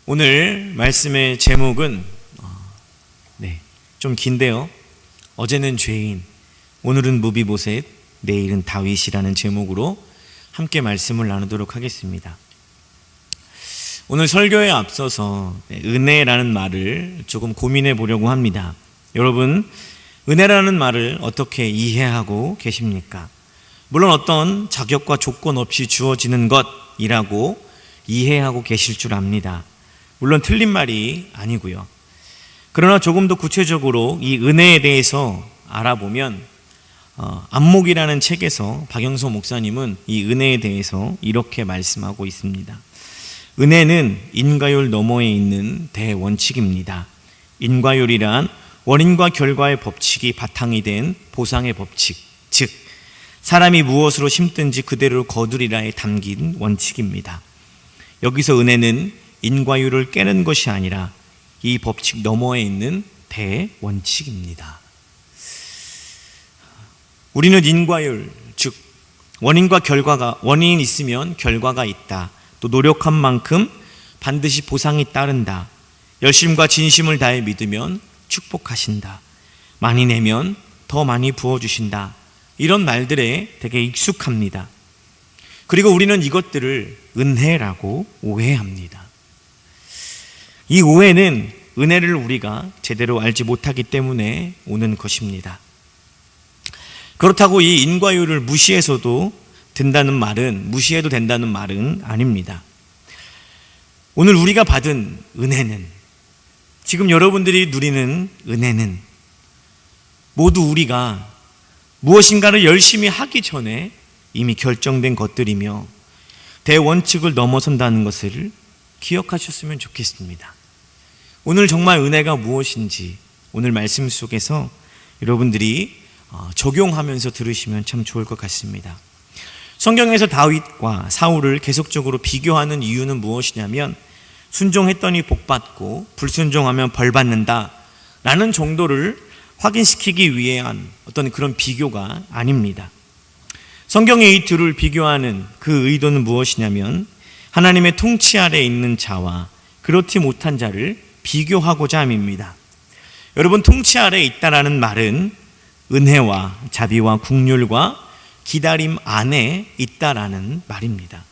오늘 말씀의 제목은 좀 긴데요. 어제는 죄인, 오늘은 무비보셋, 내일은 다윗이라는 제목으로 함께 말씀을 나누도록 하겠습니다. 오늘 설교에 앞서서 은혜라는 말을 조금 고민해 보려고 합니다. 여러분, 은혜라는 말을 어떻게 이해하고 계십니까? 물론 어떤 자격과 조건 없이 주어지는 것이라고 이해하고 계실 줄 압니다. 물론 틀린 말이 아니고요. 그러나 조금 더 구체적으로 이 은혜에 대해서 알아보면 안목이라는 책에서 박영서 목사님은 이 은혜에 대해서 이렇게 말씀하고 있습니다. 은혜는 인과율 너머에 있는 대원칙입니다. 인과율이란 원인과 결과의 법칙이 바탕이 된 보상의 법칙, 즉 사람이 무엇으로 심든지 그대로 거두리라에 담긴 원칙입니다. 여기서 은혜는 인과율을 깨는 것이 아니라 이 법칙 너머에 있는 대원칙입니다. 우리는 인과율, 즉 원인과 결과가, 원인이 있으면 결과가 있다. 또 노력한 만큼 반드시 보상이 따른다. 열심과 진심을 다해 믿으면 축복하신다. 많이 내면 더 많이 부어주신다. 이런 말들에 되게 익숙합니다. 그리고 우리는 이것들을 은혜라고 오해합니다. 이 오해는 은혜를 우리가 제대로 알지 못하기 때문에 오는 것입니다. 그렇다고 이 인과율을 무시해도 된다는 말은 아닙니다. 오늘 우리가 받은 은혜는, 지금 여러분들이 누리는 은혜는 모두 우리가 무엇인가를 열심히 하기 전에 이미 결정된 것들이며 대원칙을 넘어선다는 것을 기억하셨으면 좋겠습니다. 오늘 정말 은혜가 무엇인지 오늘 말씀 속에서 여러분들이 적용하면서 들으시면 참 좋을 것 같습니다. 성경에서 다윗과 사울을 계속적으로 비교하는 이유는 무엇이냐면 순종했더니 복받고 불순종하면 벌받는다 라는 정도를 확인시키기 위한 어떤 그런 비교가 아닙니다. 성경의 이 둘을 비교하는 그 의도는 무엇이냐면 하나님의 통치 아래 있는 자와 그렇지 못한 자를 비교하고자 함입니다. 여러분, 통치 아래 있다라는 말은 은혜와 자비와 긍휼과 기다림 안에 있다라는 말입니다.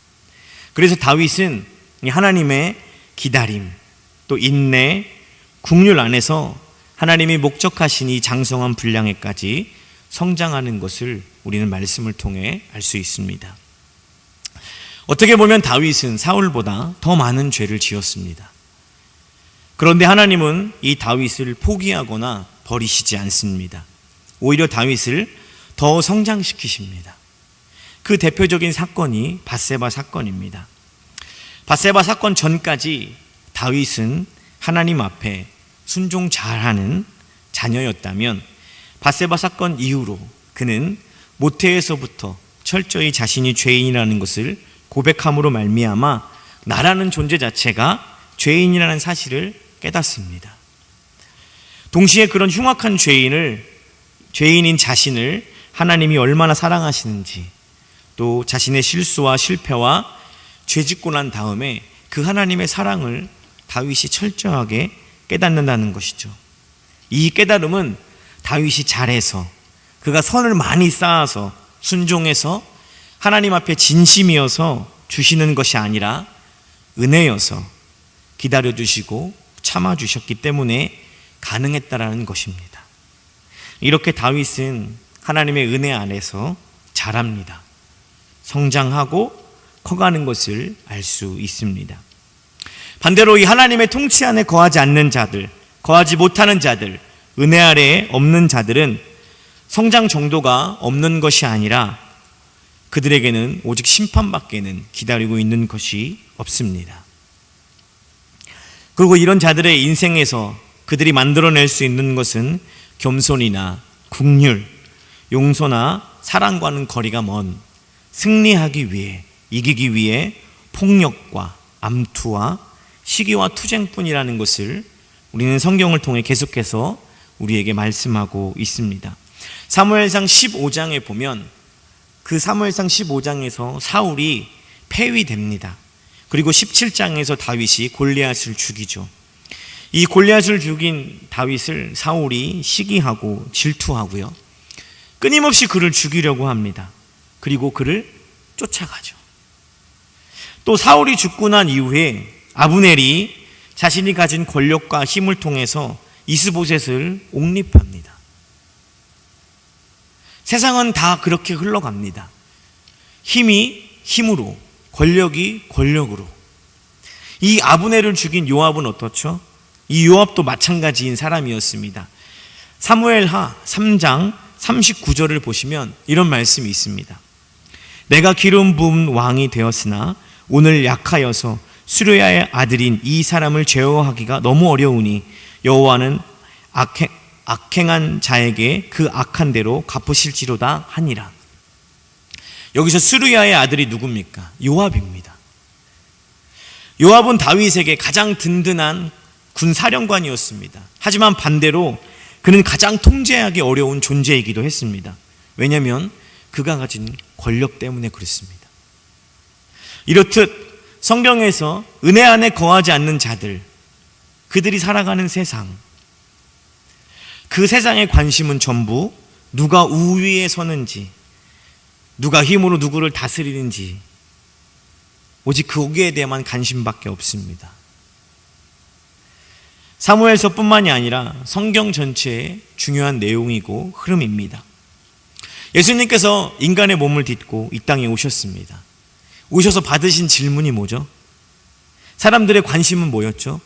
그래서 다윗은 하나님의 기다림, 또 인내, 긍휼 안에서 하나님이 목적하신 이 장성한 분량에까지 성장하는 것을 우리는 말씀을 통해 알 수 있습니다. 어떻게 보면 다윗은 사울보다 더 많은 죄를 지었습니다. 그런데 하나님은 이 다윗을 포기하거나 버리시지 않습니다. 오히려 다윗을 더 성장시키십니다. 그 대표적인 사건이 밧세바 사건입니다. 밧세바 사건 전까지 다윗은 하나님 앞에 순종 잘하는 자녀였다면 밧세바 사건 이후로 그는 모태에서부터 철저히 자신이 죄인이라는 것을 고백함으로 말미암아 나라는 존재 자체가 죄인이라는 사실을 깨닫습니다. 동시에 그런 흉악한 죄인인 자신을 하나님이 얼마나 사랑하시는지, 또 자신의 실수와 실패와 죄짓고 난 다음에 그 하나님의 사랑을 다윗이 철저하게 깨닫는다는 것이죠. 이 깨달음은 다윗이 잘해서, 그가 선을 많이 쌓아서 순종해서 하나님 앞에 진심이어서 주시는 것이 아니라 은혜여서 기다려주시고 참아주셨기 때문에 가능했다라는 것입니다. 이렇게 다윗은 하나님의 은혜 안에서 자랍니다. 성장하고 커가는 것을 알 수 있습니다. 반대로 이 하나님의 통치 안에 거하지 않는 자들, 거하지 못하는 자들, 은혜 아래에 없는 자들은 성장 정도가 없는 것이 아니라 그들에게는 오직 심판밖에는 기다리고 있는 것이 없습니다. 그리고 이런 자들의 인생에서 그들이 만들어낼 수 있는 것은 겸손이나 긍휼, 용서나 사랑과는 거리가 먼, 승리하기 위해, 이기기 위해 폭력과 암투와 시기와 투쟁뿐이라는 것을 우리는 성경을 통해 계속해서 우리에게 말씀하고 있습니다. 사무엘상 15장에 보면 그 사무엘상 15장에서 사울이 폐위됩니다. 그리고 17장에서 다윗이 골리앗을 죽이죠. 이 골리앗을 죽인 다윗을 사울이 시기하고 질투하고요, 끊임없이 그를 죽이려고 합니다. 그리고 그를 쫓아가죠. 또 사울이 죽고 난 이후에 아브넬이 자신이 가진 권력과 힘을 통해서 이스보셋을 옹립합니다. 세상은 다 그렇게 흘러갑니다. 힘이 힘으로, 권력이 권력으로. 이 아브넬을 죽인 요압은 어떻죠? 이 요압도 마찬가지인 사람이었습니다. 사무엘하 3장 39절을 보시면 이런 말씀이 있습니다. 내가 기름 부은 왕이 되었으나 오늘 약하여서 수르야의 아들인 이 사람을 제어하기가 너무 어려우니 여호와는 악행한 자에게 그 악한 대로 갚으실지로다 하니라. 여기서 수르야의 아들이 누굽니까? 요압입니다. 요압은 다윗에게 가장 든든한 군사령관이었습니다. 하지만 반대로 그는 가장 통제하기 어려운 존재이기도 했습니다. 왜냐하면 그가 가진 권력 때문에 그렇습니다. 이렇듯 성경에서 은혜 안에 거하지 않는 자들, 그들이 살아가는 세상, 그 세상의 관심은 전부 누가 우위에 서는지, 누가 힘으로 누구를 다스리는지, 오직 거기에 대한 관심밖에 없습니다. 사무엘서뿐만이 아니라 성경 전체의 중요한 내용이고 흐름입니다. 예수님께서 인간의 몸을 딛고 이 땅에 오셨습니다. 오셔서 받으신 질문이 뭐죠? 사람들의 관심은 뭐였죠?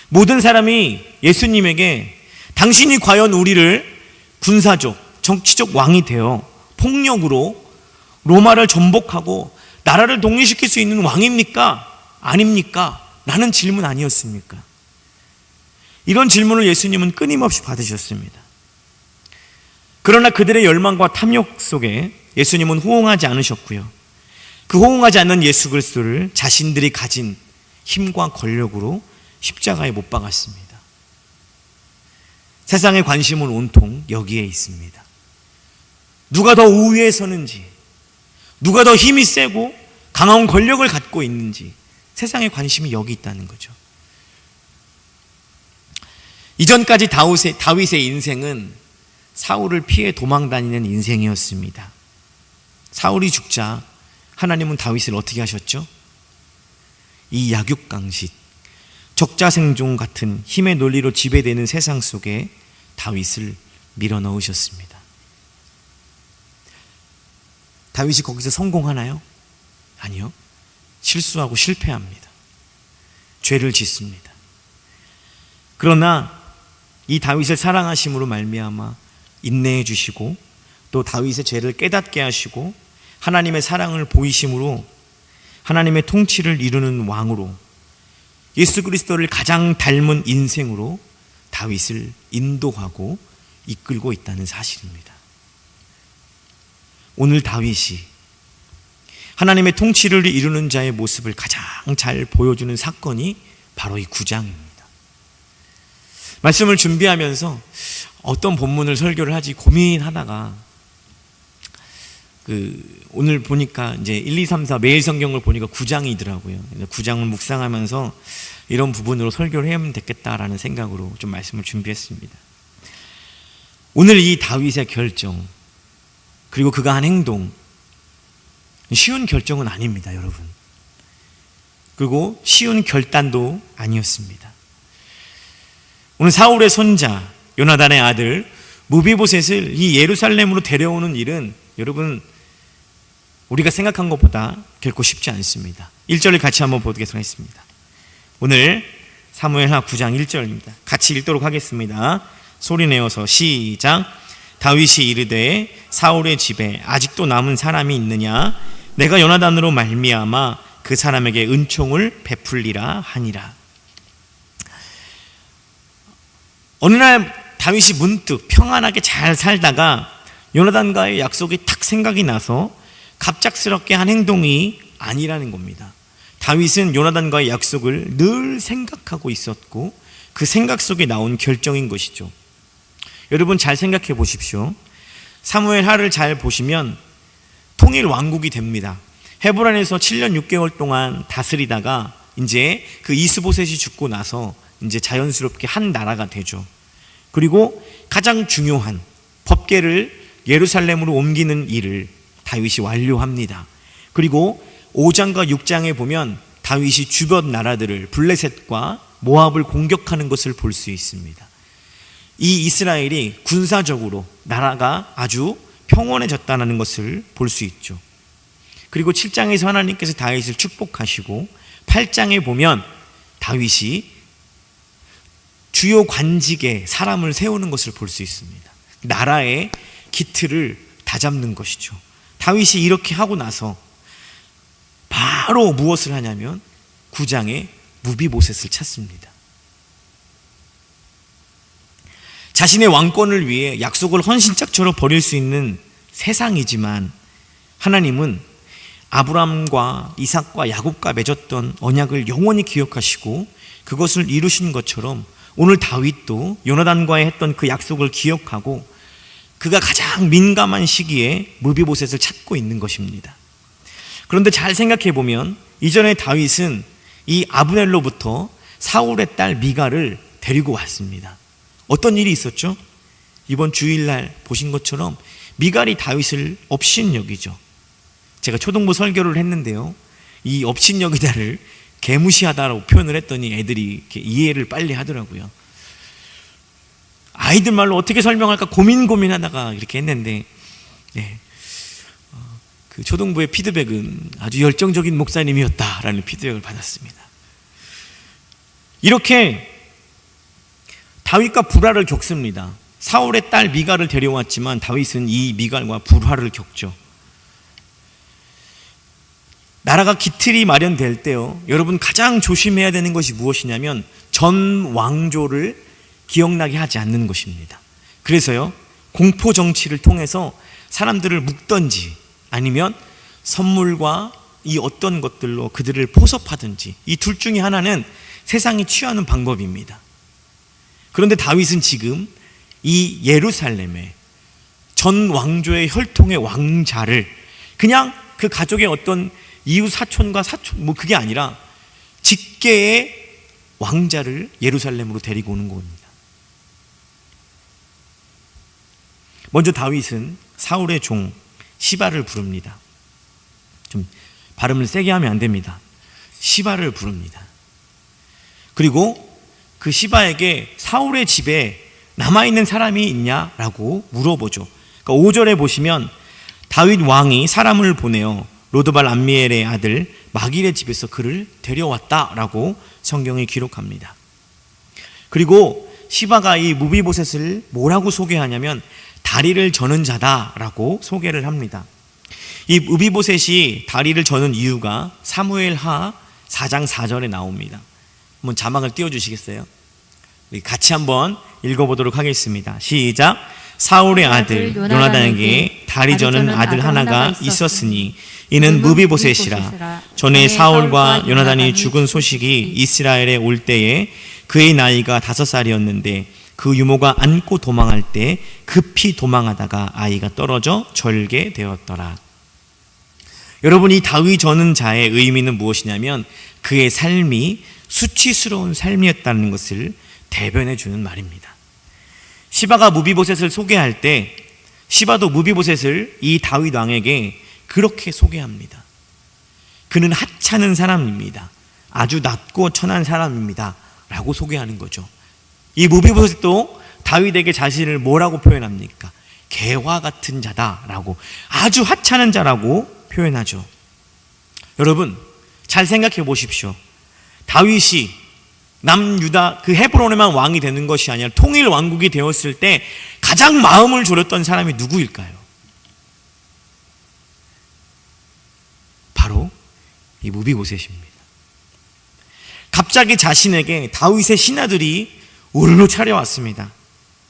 모든 사람이 예수님에게 당신이 과연 우리를 군사적, 정치적 왕이 되어 폭력으로 로마를 전복하고 나라를 독립시킬 수 있는 왕입니까? 아닙니까? 라는 질문 아니었습니까? 이런 질문을 예수님은 끊임없이 받으셨습니다. 그러나 그들의 열망과 탐욕 속에 예수님은 호응하지 않으셨고요, 그 호응하지 않는 예수 그리스도를 자신들이 가진 힘과 권력으로 십자가에 못 박았습니다. 세상의 관심은 온통 여기에 있습니다. 누가 더 우위에 서는지, 누가 더 힘이 세고 강한 권력을 갖고 있는지, 세상의 관심이 여기 있다는 거죠. 이전까지 다윗의 인생은 사울을 피해 도망다니는 인생이었습니다. 사울이 죽자 하나님은 다윗을 어떻게 하셨죠? 이 약육강식, 적자생존 같은 힘의 논리로 지배되는 세상 속에 다윗을 밀어넣으셨습니다. 다윗이 거기서 성공하나요? 아니요. 실수하고 실패합니다. 죄를 짓습니다. 그러나 이 다윗을 사랑하심으로 말미암아 인내해 주시고 또 다윗의 죄를 깨닫게 하시고 하나님의 사랑을 보이심으로 하나님의 통치를 이루는 왕으로, 예수 그리스도를 가장 닮은 인생으로 다윗을 인도하고 이끌고 있다는 사실입니다. 오늘 다윗이 하나님의 통치를 이루는 자의 모습을 가장 잘 보여주는 사건이 바로 이 9장입니다. 말씀을 준비하면서 어떤 본문을 설교를 하지 고민하다가 오늘 보니까 이제 1, 2, 3, 4 매일 성경을 보니까 9장이더라고요. 9장을 묵상하면서 이런 부분으로 설교를 하면 되겠다라는 생각으로 좀 말씀을 준비했습니다. 오늘 이 다윗의 결정, 그리고 그가 한 행동, 쉬운 결정은 아닙니다, 여러분. 그리고 쉬운 결단도 아니었습니다. 오늘 사울의 손자 요나단의 아들 무비보셋을 이 예루살렘으로 데려오는 일은 여러분 우리가 생각한 것보다 결코 쉽지 않습니다. 1절을 같이 한번 보도록 하겠습니다. 오늘 사무엘하 9장 1절입니다. 같이 읽도록 하겠습니다. 소리내어서 시작. 다윗이 이르되 사울의 집에 아직도 남은 사람이 있느냐? 내가 요나단으로 말미암아 그 사람에게 은총을 베풀리라 하니라. 어느 날 다윗이 문득 평안하게 잘 살다가 요나단과의 약속이 탁 생각이 나서 갑작스럽게 한 행동이 아니라는 겁니다. 다윗은 요나단과의 약속을 늘 생각하고 있었고 그 생각 속에 나온 결정인 것이죠. 여러분 잘 생각해 보십시오. 사무엘하를 잘 보시면 통일 왕국이 됩니다. 헤브론에서 7년 6개월 동안 다스리다가 이제 그 이스보셋이 죽고 나서 이제 자연스럽게 한 나라가 되죠. 그리고 가장 중요한 법궤를 예루살렘으로 옮기는 일을 다윗이 완료합니다. 그리고 5장과 6장에 보면 다윗이 주변 나라들을 블레셋과 모압을 공격하는 것을 볼 수 있습니다. 이 이스라엘이 군사적으로 나라가 아주 평온해졌다는 것을 볼 수 있죠. 그리고 7장에서 하나님께서 다윗을 축복하시고 8장에 보면 다윗이 주요 관직에 사람을 세우는 것을 볼 수 있습니다. 나라의 기틀을 다잡는 것이죠. 다윗이 이렇게 하고 나서 바로 무엇을 하냐면 9장에 무비보셋을 찾습니다. 자신의 왕권을 위해 약속을 헌신짝처럼 버릴 수 있는 세상이지만 하나님은 아브라함과 이삭과 야곱과 맺었던 언약을 영원히 기억하시고 그것을 이루신 것처럼 오늘 다윗도 요나단과의 했던 그 약속을 기억하고 그가 가장 민감한 시기에 무비보셋을 찾고 있는 것입니다. 그런데 잘 생각해 보면 이전에 다윗은 이 아브넬로부터 사울의 딸 미갈을 데리고 왔습니다. 어떤 일이 있었죠? 이번 주일날 보신 것처럼 미갈이 다윗을 업신여기죠. 제가 초등부 설교를 했는데요, 이 업신여기다를 개무시하다라고 표현을 했더니 애들이 이렇게 이해를 빨리 하더라고요. 아이들 말로 어떻게 설명할까 고민하다가 이렇게 했는데, 네. 그 초등부의 피드백은 아주 열정적인 목사님이었다라는 피드백을 받았습니다. 이렇게 다윗과 불화를 겪습니다. 사울의 딸 미갈을 데려왔지만 다윗은 이 미갈과 불화를 겪죠. 나라가 기틀이 마련될 때요, 여러분 가장 조심해야 되는 것이 무엇이냐면 전 왕조를 기억나게 하지 않는 것입니다. 그래서요, 공포 정치를 통해서 사람들을 묶든지 아니면 선물과 이 어떤 것들로 그들을 포섭하든지, 이 둘 중에 하나는 세상이 취하는 방법입니다. 그런데 다윗은 지금 이 예루살렘에 전 왕조의 혈통의 왕자를 그냥 그 가족의 어떤 이웃 사촌과 사촌 그게 아니라 직계의 왕자를 예루살렘으로 데리고 오는 겁니다. 먼저 다윗은 사울의 종 시바를 부릅니다. 좀 발음을 세게 하면 안 됩니다. 시바를 부릅니다. 그리고 그 시바에게 사울의 집에 남아있는 사람이 있냐라고 물어보죠. 그러니까 5절에 보시면 다윗 왕이 사람을 보내어 로드발 암미엘의 아들 마길의 집에서 그를 데려왔다라고 성경이 기록합니다. 그리고 시바가 이 무비보셋을 뭐라고 소개하냐면 다리를 저는 자다라고 소개를 합니다. 이 무비보셋이 다리를 저는 이유가 사무엘하 4장 4절에 나옵니다. 한번 자막을 띄워주시겠어요? 같이 한번 읽어보도록 하겠습니다. 시작. 사울의 아들 요나단에게 다리 저는 아들 하나가 있었으니 이는 무비보셋이라. 전에 사울과 요나단이 죽은 소식이 이스라엘에 올 때에 그의 나이가 5살이었는데 그 유모가 안고 도망할 때 급히 도망하다가 아이가 떨어져 절개되었더라. 여러분, 이 다위 저는 자의 의미는 무엇이냐면 그의 삶이 수치스러운 삶이었다는 것을 대변해 주는 말입니다. 시바가 무비보셋을 소개할 때 시바도 무비보셋을 이 다윗 왕에게 그렇게 소개합니다. 그는 하찮은 사람입니다. 아주 낮고 천한 사람입니다 라고 소개하는 거죠. 이 무비보셋도 다윗에게 자신을 뭐라고 표현합니까? 개화 같은 자다라고, 아주 하찮은 자라고 표현하죠. 여러분 잘 생각해 보십시오. 다윗이 남유다 그 헤브론에만 왕이 되는 것이 아니라 통일 왕국이 되었을 때 가장 마음을 졸였던 사람이 누구일까요? 바로 이 무비보셋입니다. 갑자기 자신에게 다윗의 신하들이 우르르 차려왔습니다.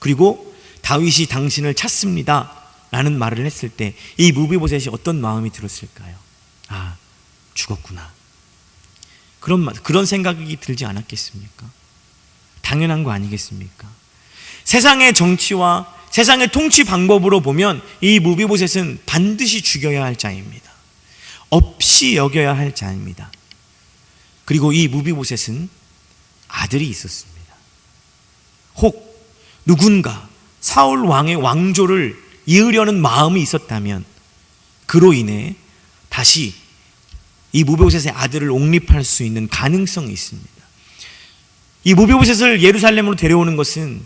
그리고 다윗이 당신을 찾습니다 라는 말을 했을 때 이 무비보셋이 어떤 마음이 들었을까요? 아, 죽었구나. 그런 생각이 들지 않았겠습니까? 당연한 거 아니겠습니까? 세상의 정치와 세상의 통치 방법으로 보면 이 무비보셋은 반드시 죽여야 할 자입니다. 없이 여겨야 할 자입니다. 그리고 이 무비보셋은 아들이 있었습니다. 혹 누군가 사울 왕의 왕조를 이으려는 마음이 있었다면 그로 인해 다시 이 무비보셋의 아들을 옹립할 수 있는 가능성이 있습니다. 이 무비보셋을 예루살렘으로 데려오는 것은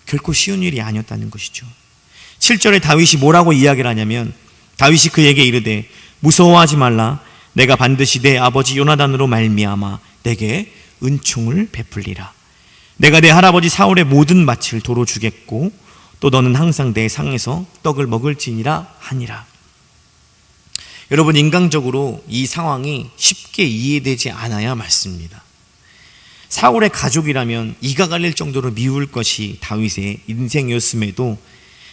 결코 쉬운 일이 아니었다는 것이죠. 7절에 다윗이 뭐라고 이야기를 하냐면 다윗이 그에게 이르되 무서워하지 말라. 내가 반드시 내 아버지 요나단으로 말미암아 내게 은총을 베풀리라. 내가 내 할아버지 사울의 모든 맏을 도로 주겠고 또 너는 항상 내 상에서 떡을 먹을지니라 하니라. 여러분, 인간적으로 이 상황이 쉽게 이해되지 않아야 맞습니다. 사울의 가족이라면 이가 갈릴 정도로 미울 것이 다윗의 인생이었음에도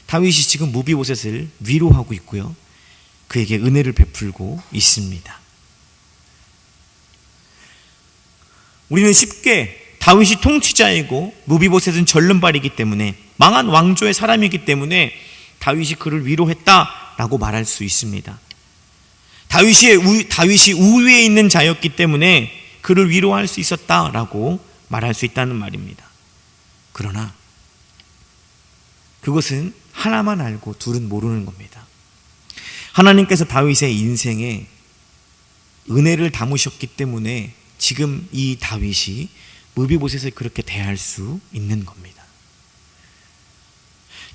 다윗이 지금 무비보셋을 위로하고 있고요, 그에게 은혜를 베풀고 있습니다. 우리는 쉽게 다윗이 통치자이고 무비보셋은 절름발이기 때문에 망한 왕조의 사람이기 때문에 다윗이 그를 위로했다라고 말할 수 있습니다. 다윗이 우위에 있는 자였기 때문에 그를 위로할 수 있었다라고 말할 수 있다는 말입니다. 그러나 그것은 하나만 알고 둘은 모르는 겁니다. 하나님께서 다윗의 인생에 은혜를 담으셨기 때문에 지금 이 다윗이 무비보셋을 그렇게 대할 수 있는 겁니다.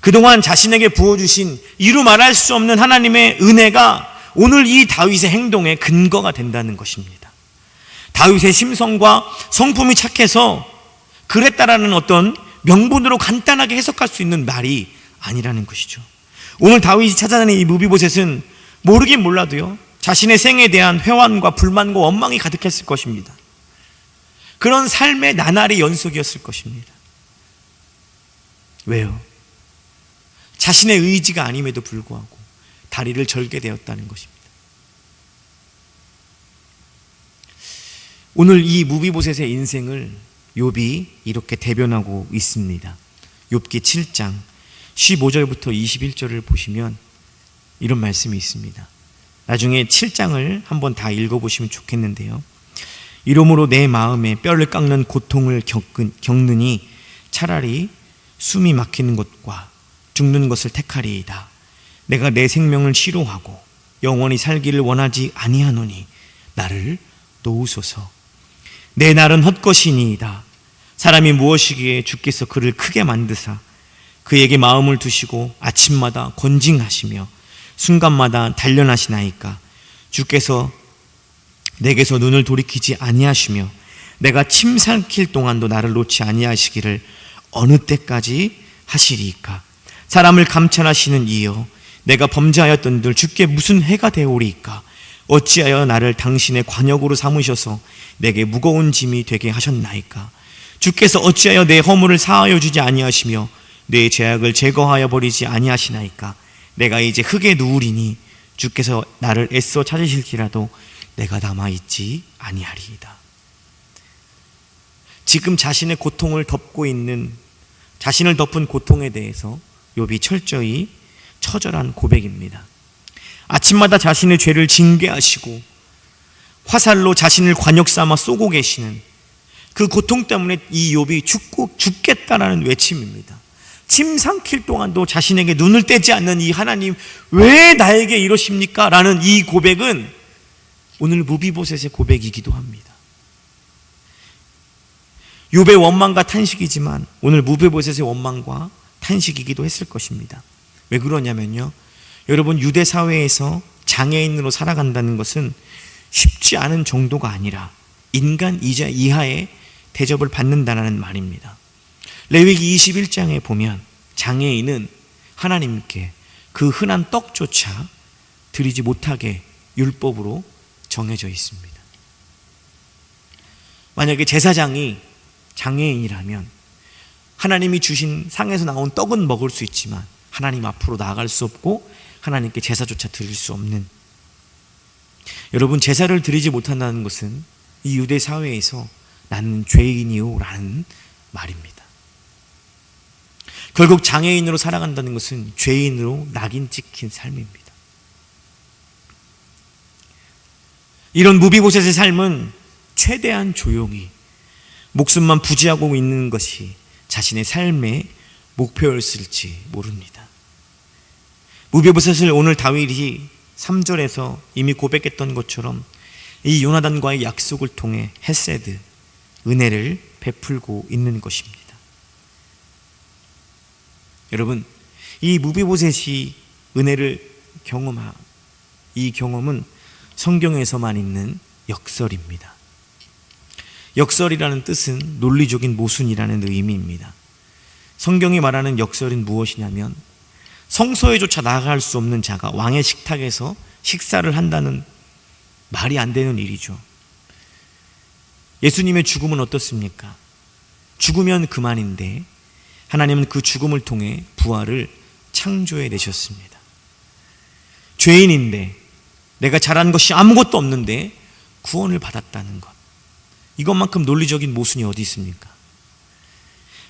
그동안 자신에게 부어주신 이루 말할 수 없는 하나님의 은혜가 오늘 이 다윗의 행동의 근거가 된다는 것입니다. 다윗의 심성과 성품이 착해서 그랬다라는 어떤 명분으로 간단하게 해석할 수 있는 말이 아니라는 것이죠. 오늘 다윗이 찾아내는 이 무비보셋은 모르긴 몰라도요, 자신의 생에 대한 회환과 불만과 원망이 가득했을 것입니다. 그런 삶의 나날이 연속이었을 것입니다. 왜요? 자신의 의지가 아님에도 불구하고 다리를 절게 되었다는 것입니다. 오늘 이 무비보셋의 인생을 욥이 이렇게 대변하고 있습니다. 욥기 7장 15절부터 21절을 보시면 이런 말씀이 있습니다. 나중에 7장을 한번 다 읽어보시면 좋겠는데요. 이러므로 내 마음에 뼈를 깎는 고통을 겪느니 차라리 숨이 막히는 것과 죽는 것을 택하리이다. 내가 내 생명을 싫어하고 영원히 살기를 원하지 아니하노니 나를 놓으소서. 내 날은 헛것이니이다. 사람이 무엇이기에 주께서 그를 크게 만드사 그에게 마음을 두시고 아침마다 권징하시며 순간마다 단련하시나이까. 주께서 내게서 눈을 돌이키지 아니하시며 내가 침 삼킬 동안도 나를 놓지 아니하시기를 어느 때까지 하시리이까. 사람을 감찰하시는 이여, 내가 범죄하였던들 주께 무슨 해가 되오리이까. 어찌하여 나를 당신의 관역으로 삼으셔서 내게 무거운 짐이 되게 하셨나이까. 주께서 어찌하여 내 허물을 사하여 주지 아니하시며 내 죄악을 제거하여 버리지 아니하시나이까. 내가 이제 흙에 누우리니 주께서 나를 애써 찾으실지라도 내가 남아있지 아니하리이다. 지금 자신의 고통을 덮고 있는, 자신을 덮은 고통에 대해서 욥이 철저히 처절한 고백입니다. 아침마다 자신의 죄를 징계하시고 화살로 자신을 관역 삼아 쏘고 계시는 그 고통 때문에 이 욥이 죽겠다라는 외침입니다. 침 삼킬 동안도 자신에게 눈을 떼지 않는 이 하나님, 왜 나에게 이러십니까? 라는 이 고백은 오늘 무비보셋의 고백이기도 합니다. 욥의 원망과 탄식이지만 오늘 무비보셋의 원망과 탄식이기도 했을 것입니다. 왜 그러냐면요, 여러분, 유대 사회에서 장애인으로 살아간다는 것은 쉽지 않은 정도가 아니라 인간 이하의 대접을 받는다는 말입니다. 레위기 21장에 보면 장애인은 하나님께 그 흔한 떡조차 드리지 못하게 율법으로 정해져 있습니다. 만약에 제사장이 장애인이라면 하나님이 주신 상에서 나온 떡은 먹을 수 있지만 하나님 앞으로 나아갈 수 없고 하나님께 제사조차 드릴 수 없는, 여러분, 제사를 드리지 못한다는 것은 이 유대 사회에서 나는 죄인이요 라는 말입니다. 결국 장애인으로 살아간다는 것은 죄인으로 낙인 찍힌 삶입니다. 이런 무비보셋의 삶은 최대한 조용히 목숨만 부지하고 있는 것이 자신의 삶의 목표였을지 모릅니다. 무비보셋을 오늘 다윗이 3절에서 이미 고백했던 것처럼 이 요나단과의 약속을 통해 헤세드, 은혜를 베풀고 있는 것입니다. 여러분, 이 무비보셋이 은혜를 경험한 이 경험은 성경에서만 있는 역설입니다. 역설이라는 뜻은 논리적인 모순이라는 의미입니다. 성경이 말하는 역설은 무엇이냐면 성소에조차 나아갈 수 없는 자가 왕의 식탁에서 식사를 한다는 말이 안 되는 일이죠. 예수님의 죽음은 어떻습니까? 죽으면 그만인데 하나님은 그 죽음을 통해 부활을 창조해 내셨습니다. 죄인인데 내가 잘한 것이 아무것도 없는데 구원을 받았다는 것, 이것만큼 논리적인 모순이 어디 있습니까?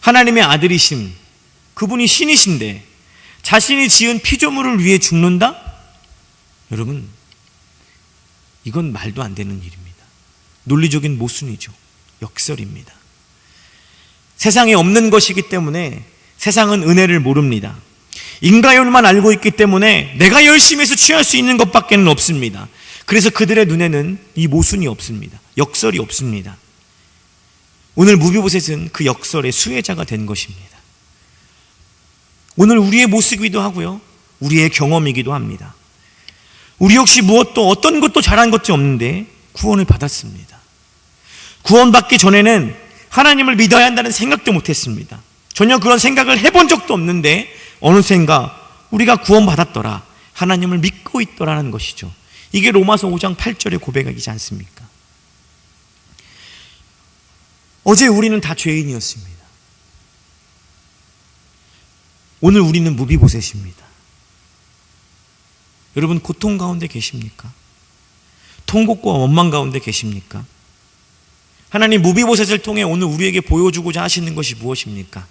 하나님의 아들이심, 그분이 신이신데 자신이 지은 피조물을 위해 죽는다? 여러분, 이건 말도 안 되는 일입니다. 논리적인 모순이죠. 역설입니다. 세상에 없는 것이기 때문에 세상은 은혜를 모릅니다. 인과율만 알고 있기 때문에 내가 열심히 해서 취할 수 있는 것밖에는 없습니다. 그래서 그들의 눈에는 이 모순이 없습니다. 역설이 없습니다. 오늘 무비보셋은 그 역설의 수혜자가 된 것입니다. 오늘 우리의 모습이기도 하고요, 우리의 경험이기도 합니다. 우리 역시 무엇도 어떤 것도 잘한 것도 없는데 구원을 받았습니다. 구원받기 전에는 하나님을 믿어야 한다는 생각도 못했습니다. 전혀 그런 생각을 해본 적도 없는데 어느샌가 우리가 구원받았더라, 하나님을 믿고 있더라는 것이죠. 이게 로마서 5장 8절의 고백이지 않습니까? 어제 우리는 다 죄인이었습니다. 오늘 우리는 무비보셋입니다. 여러분, 고통 가운데 계십니까? 통곡과 원망 가운데 계십니까? 하나님 무비보셋을 통해 오늘 우리에게 보여주고자 하시는 것이 무엇입니까?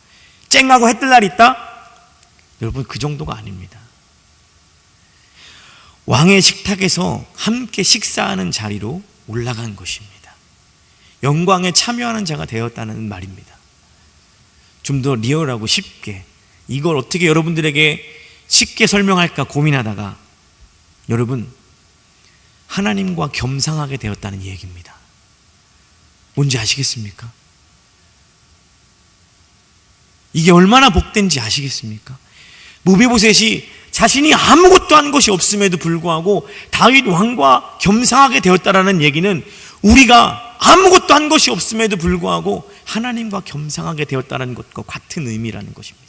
쨍하고 해뜰 날 있다? 여러분, 그 정도가 아닙니다. 왕의 식탁에서 함께 식사하는 자리로 올라간 것입니다. 영광에 참여하는 자가 되었다는 말입니다. 좀 더 리얼하고 쉽게, 이걸 어떻게 여러분들에게 쉽게 설명할까 고민하다가 여러분, 하나님과 겸상하게 되었다는 얘기입니다. 뭔지 아시겠습니까? 이게 얼마나 복된지 아시겠습니까? 무비보셋이 자신이 아무것도 한 것이 없음에도 불구하고 다윗 왕과 겸상하게 되었다라는 얘기는 우리가 아무것도 한 것이 없음에도 불구하고 하나님과 겸상하게 되었다는 것과 같은 의미라는 것입니다.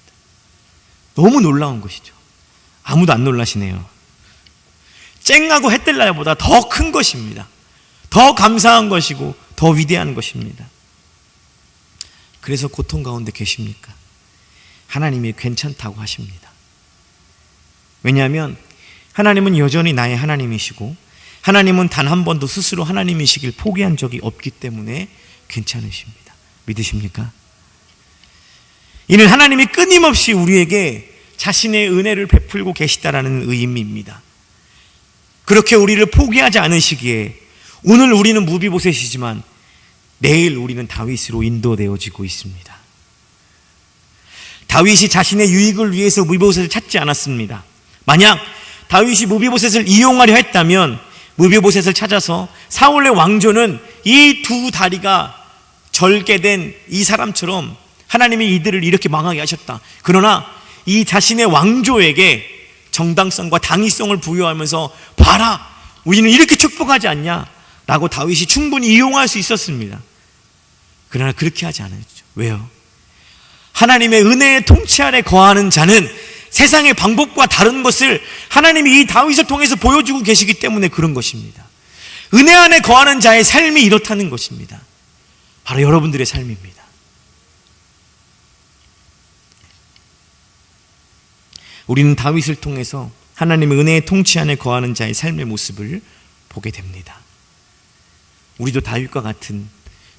너무 놀라운 것이죠. 아무도 안 놀라시네요. 쨍하고 해뜰 날보다 더 큰 것입니다. 더 감사한 것이고 더 위대한 것입니다. 그래서 고통 가운데 계십니까? 하나님이 괜찮다고 하십니다. 왜냐하면 하나님은 여전히 나의 하나님이시고 하나님은 단 한 번도 스스로 하나님이시길 포기한 적이 없기 때문에 괜찮으십니다. 믿으십니까? 이는 하나님이 끊임없이 우리에게 자신의 은혜를 베풀고 계시다라는 의미입니다. 그렇게 우리를 포기하지 않으시기에 오늘 우리는 무비보셋이지만 내일 우리는 다윗으로 인도되어지고 있습니다. 다윗이 자신의 유익을 위해서 무비보셋을 찾지 않았습니다. 만약 다윗이 무비보셋을 이용하려 했다면 무비보셋을 찾아서 사울의 왕조는 이 두 다리가 절개된 이 사람처럼 하나님이 이들을 이렇게 망하게 하셨다. 그러나 이 자신의 왕조에게 정당성과 당위성을 부여하면서 봐라, 우리는 이렇게 축복하지 않냐 라고 다윗이 충분히 이용할 수 있었습니다. 그러나 그렇게 하지 않았죠. 왜요? 하나님의 은혜의 통치 아래 거하는 자는 세상의 방법과 다른 것을 하나님이 이 다윗을 통해서 보여주고 계시기 때문에 그런 것입니다. 은혜 안에 거하는 자의 삶이 이렇다는 것입니다. 바로 여러분들의 삶입니다. 우리는 다윗을 통해서 하나님의 은혜의 통치 안에 거하는 자의 삶의 모습을 보게 됩니다. 우리도 다윗과 같은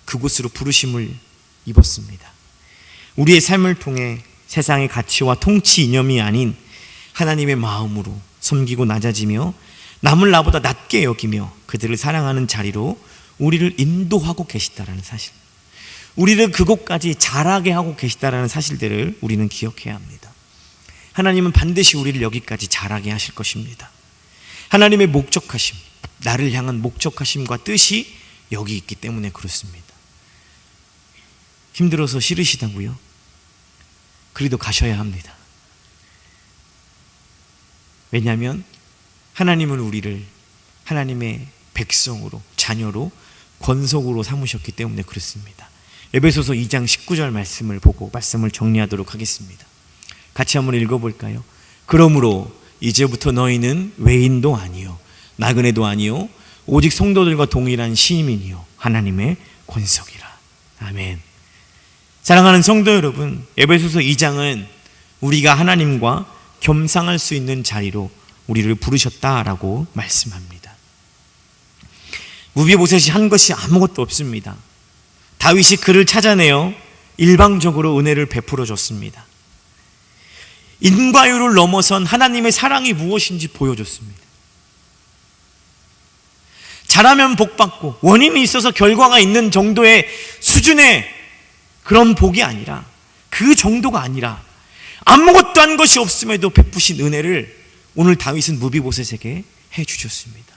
그곳으로 부르심을 입었습니다. 우리의 삶을 통해 세상의 가치와 통치 이념이 아닌 하나님의 마음으로 섬기고 낮아지며 남을 나보다 낮게 여기며 그들을 사랑하는 자리로 우리를 인도하고 계시다라는 사실, 우리를 그곳까지 자라게 하고 계시다라는 사실들을 우리는 기억해야 합니다. 하나님은 반드시 우리를 여기까지 자라게 하실 것입니다. 하나님의 목적하심, 나를 향한 목적하심과 뜻이 여기 있기 때문에 그렇습니다. 힘들어서 싫으시다고요? 그래도 가셔야 합니다. 왜냐하면 하나님은 우리를 하나님의 백성으로, 자녀로, 권속으로 삼으셨기 때문에 그렇습니다. 에베소서 2장 19절 말씀을 보고 말씀을 정리하도록 하겠습니다. 같이 한번 읽어볼까요? 그러므로 이제부터 너희는 외인도 아니요 나그네도 아니요 오직 성도들과 동일한 시민이요 하나님의 권속이라. 아멘. 사랑하는 성도 여러분, 에베소서 2장은 우리가 하나님과 겸상할 수 있는 자리로 우리를 부르셨다라고 말씀합니다. 무비보셋이 한 것이 아무것도 없습니다. 다윗이 그를 찾아내어 일방적으로 은혜를 베풀어 줬습니다. 인과율을 넘어선 하나님의 사랑이 무엇인지 보여줬습니다. 잘하면 복받고 원인이 있어서 결과가 있는 정도의 수준의 그런 복이 아니라, 그 정도가 아니라 아무것도 한 것이 없음에도 베푸신 은혜를 오늘 다윗은 무비보셋에게 해주셨습니다.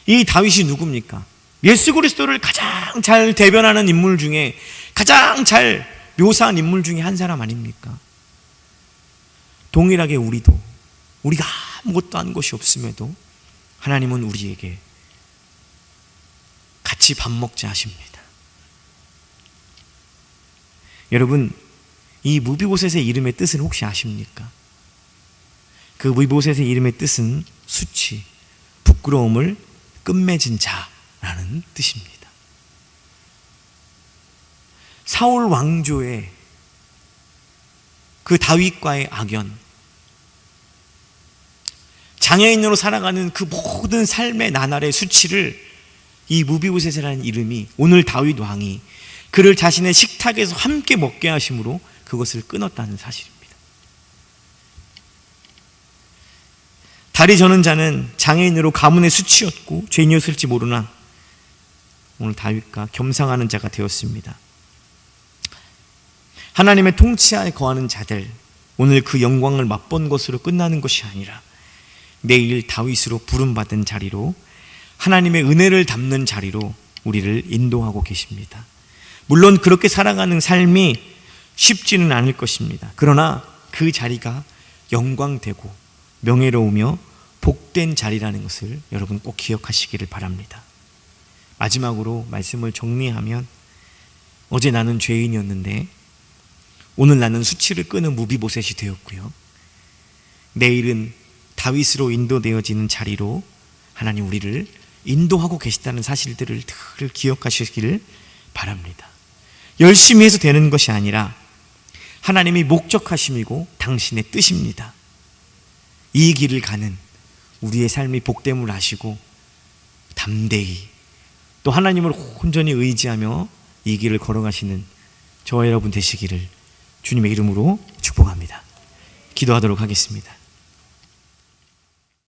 이 다윗이 누굽니까? 예수 그리스도를 가장 잘 대변하는 인물 중에, 가장 잘 묘사한 인물 중에 한 사람 아닙니까? 동일하게 우리가 아무것도 한 것이 없음에도 하나님은 우리에게 같이 밥 먹자 하십니다. 여러분, 이 무비보셋의 이름의 뜻을 혹시 아십니까? 그 무비보셋의 이름의 뜻은 수치, 부끄러움을 끝맺은 자라는 뜻입니다. 사울 왕조의 그 다윗과의 악연, 장애인으로 살아가는 그 모든 삶의 나날의 수치를 이 무비보셋이라는 이름이, 오늘 다윗 왕이 그를 자신의 식탁에서 함께 먹게 하심으로 그것을 끊었다는 사실입니다. 다리 저는 자는 장애인으로 가문의 수치였고 죄인이었을지 모르나 오늘 다윗과 겸상하는 자가 되었습니다. 하나님의 통치하에 거하는 자들, 오늘 그 영광을 맛본 것으로 끝나는 것이 아니라 내일 다윗으로 부름받은 자리로, 하나님의 은혜를 담는 자리로 우리를 인도하고 계십니다. 물론 그렇게 살아가는 삶이 쉽지는 않을 것입니다. 그러나 그 자리가 영광되고 명예로우며 복된 자리라는 것을 여러분 꼭 기억하시기를 바랍니다. 마지막으로 말씀을 정리하면, 어제 나는 죄인이었는데 오늘 나는 수치를 끄는 무비보셋이 되었고요, 내일은 다윗으로 인도되어지는 자리로 하나님 우리를 인도하고 계시다는 사실들을 늘 기억하시기를 바랍니다. 열심히 해서 되는 것이 아니라 하나님이 목적하심이고 당신의 뜻입니다. 이 길을 가는 우리의 삶이 복됨을 아시고 담대히 또 하나님을 온전히 의지하며 이 길을 걸어가시는 저와 여러분 되시기를 주님의 이름으로 축복합니다. 기도하도록 하겠습니다.